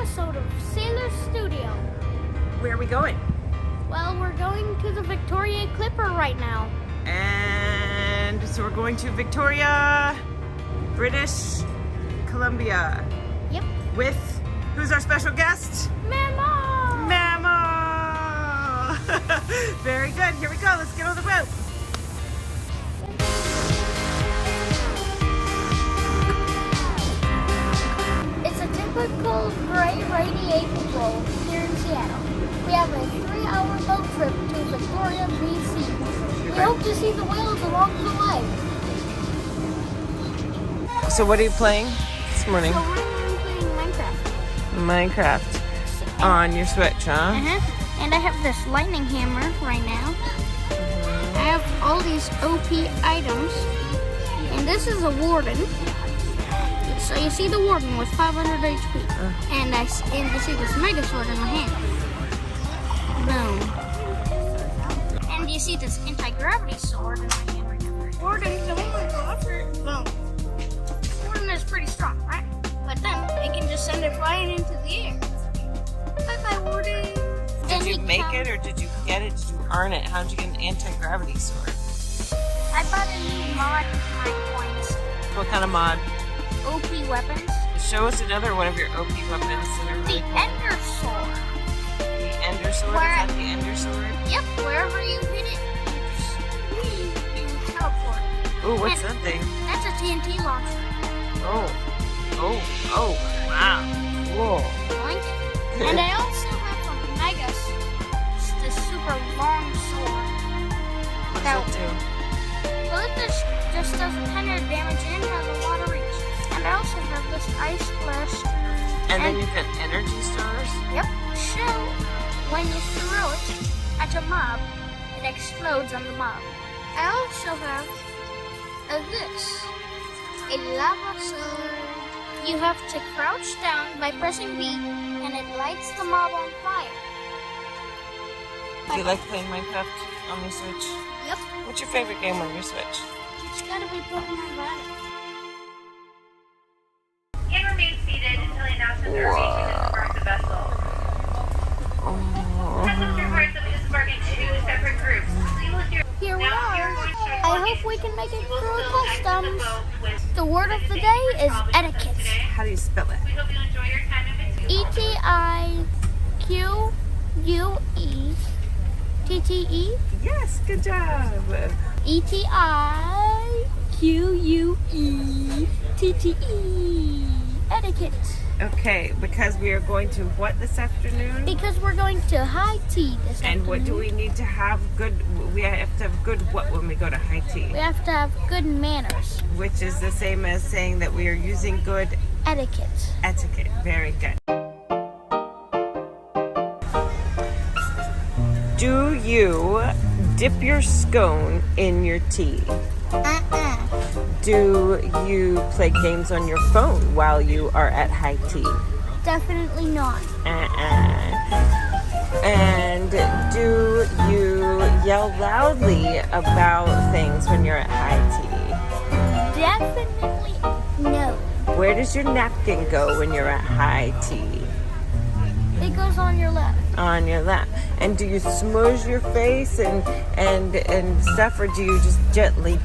episode of Saylor Studio. Where are we going? Well, we're going to the Victoria Clipper right now. And so we're going to Victoria, British Columbia. Yep. With, who's our special guest? Mamaw! Mamaw! Very good. Here we go. Let's get on the boat. It's a typical gray, rainy April here in Seattle. We have a 3-hour boat trip to Victoria, BC. We hope to see the whales along the way. So what are you playing this morning? So we're going to be playing Minecraft. Minecraft. On your Switch, huh? And I have this lightning hammer right now. I have all these OP items. And this is a warden. So you see the warden with 500 HP. And you see this mega sword in my hand. Boom. And you see this anti-gravity sword in my hand right now. Warden, come over, go after it. Boom. Warden is pretty strong, right? But then it can just send it flying into the air. Bye-bye, Warden. Did you make it or did you get it? Did you earn it? How did you get an anti-gravity sword? I bought a new mod with my coins. What kind of mod? OP weapons. Show us another one of your OP weapons that are really The cool. Ender Sword. The Ender Sword? Where- Is that the Ender Sword? Yep, wherever you hit it, you teleport. Ooh, what's And that thing? That's a TNT launcher. Oh, wow. Cool. Boink. And I also have a Mega, the super long sword. What does it do? Well, it just does a ton of damage and has a lot of reach. And I also have this ice blaster. And then you've got energy stars? Yep. So when you throw it at a mob, it explodes on the mob. I also have this, a lava sword. You have to crouch down by pressing B, and it lights the mob on fire. Do you like playing Minecraft on your Switch? Yep. What's your favorite game on your Switch? It's gotta be Pokemon Battle. And remain seated until the announcement that our agent has embarked the vessel. Customs requires that we disembark in 2 separate groups. So you will hear. Here we Now, are. you're going to I hope we can make it will through still exit the customs. boat with The word of the day is etiquette. How do you spell it? We hope you enjoy your time in between. Etiquette. Yes, good job. Etiquette. Etiquette. Okay, because we are going to what this afternoon? Because we're going to high tea this And what do afternoon. we need to have good? We have to have good what when we go to high tea? We have to have good manners. Which is the same as saying that we are using good Etiquette. etiquette. Very good. Do you dip your scone in your tea? Do you play games on your phone while you are at high tea? Definitely not. And do you yell loudly about things when you're at high tea? Definitely no. Where does your napkin go when you're at high tea? It goes on your left. On your lap. And do you smudge your face and stuff, or do you just gently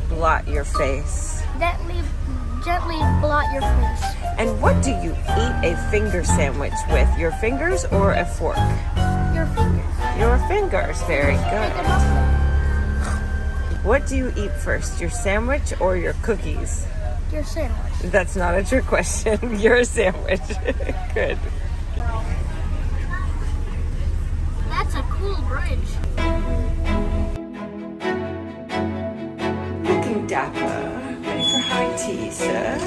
blot your face? Gently blot your face. And what do you eat a finger sandwich with? Your fingers or a fork? Your fingers. Your fingers. Very Make a good. muffin. What do you eat first, your sandwich or your cookies? Your sandwich. That's not a trick question. You're a sandwich. Good. That's a cool bridge. Looking dapper. Ready for high tea, sir?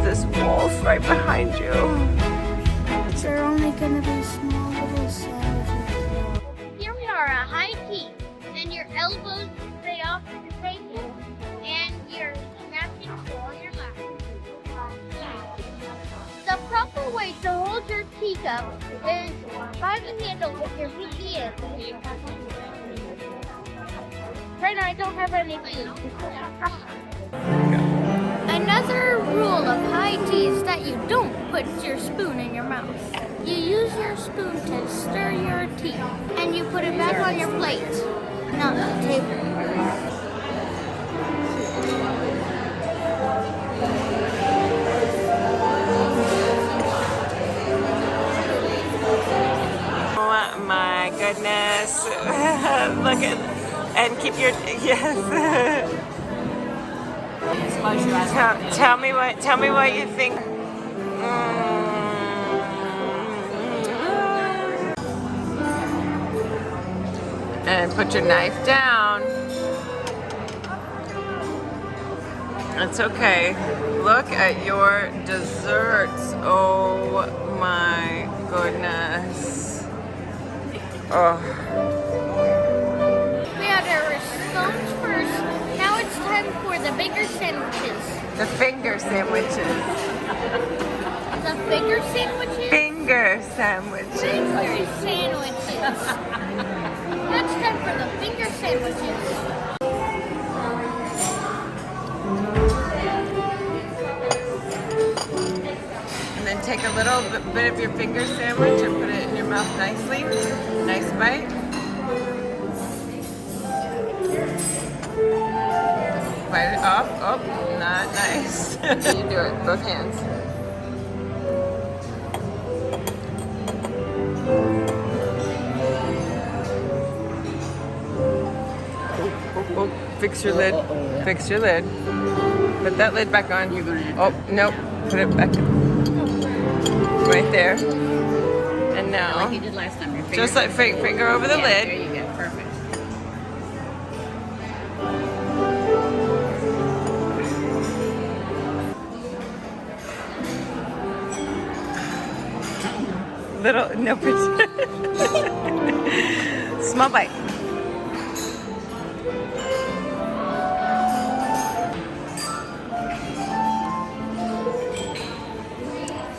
This wolf right behind you. They're only gonna be small little sandwiches. Here we are at high tea, and your elbows stay off the table, and your napkins go on your lap. The proper way to hold your teacup is by the handle with your pinky in. Right now I don't have any food. Another rule of high tea is that you don't put your spoon in your mouth. You use your spoon to stir your tea, and you put it back on your plate, not the table. Oh my goodness. Look at, and keep your, yes. Tell me what you think. And put your knife down. It's okay. Look at your desserts. Oh my goodness. Oh. We had our scones first. Now it's time for the bigger sandwiches. The finger sandwiches. The finger sandwiches? Finger sandwiches. Finger sandwiches. Now it's time for the finger sandwiches. And then take a little bit of your finger sandwich and put it in your mouth nicely. Nice bite. Bite it off. Oh, not nice. You do it, both hands. Oh, fix your lid. Fix your lid. Put that lid back on. Oh, nope. Put it back right there. And now, like you did last time. Your just like finger over the lid. There you go. Perfect. Little, no, small bite.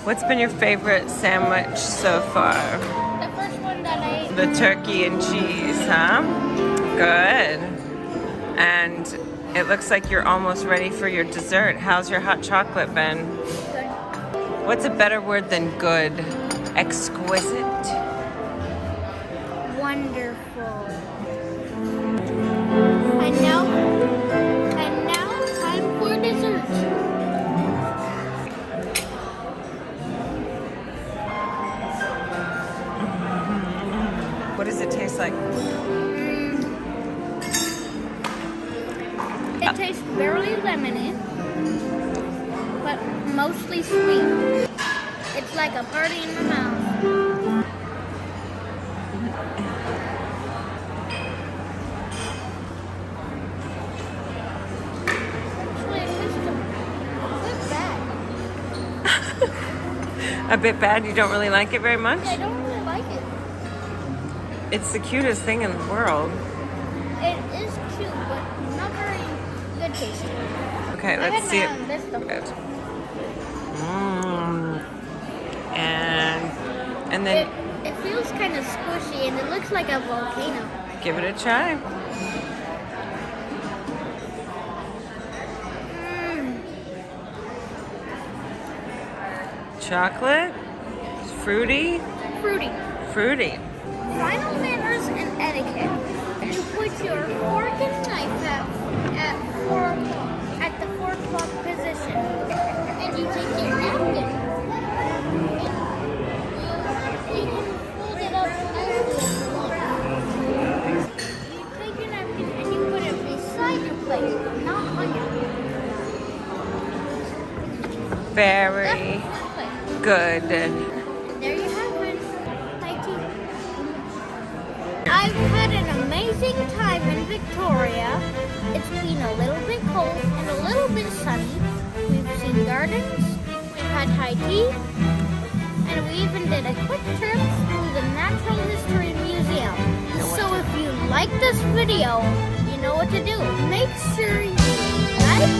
What's been your favorite sandwich so far? The first one that I ate. The turkey and cheese, huh? Good. And it looks like you're almost ready for your dessert. How's your hot chocolate been? Good. What's a better word than good? Exquisite? Wonderful. And now time for dessert. What does it taste like? It tastes barely lemony, but mostly sweet. It's like a party in the mouth. Actually, it tastes a bit bad. A bit bad? You don't really like it very much? I don't really like it. It's the cutest thing in the world. It is cute, but not very good tasting. Okay, I let's had see my it. own this though. Good. And then It feels kind of squishy and it looks like a volcano. give it a try. Chocolate, fruity, Fruity. fruity. Final manners and etiquette. You put your fork and knife at the 4 o'clock position. And you take your napkin. You can fold it up nicely if you want. You take your napkin and you put it beside your plate, not on your plate. Very That's my plate. good. And there you have it. High tea. I've had an amazing time in Victoria. It's been a little bit cold and a little bit sunny. We've seen gardens, we've had high tea, and we even did a quick trip through the Natural History Museum. So if you like this video, you know what to do. Make sure you like,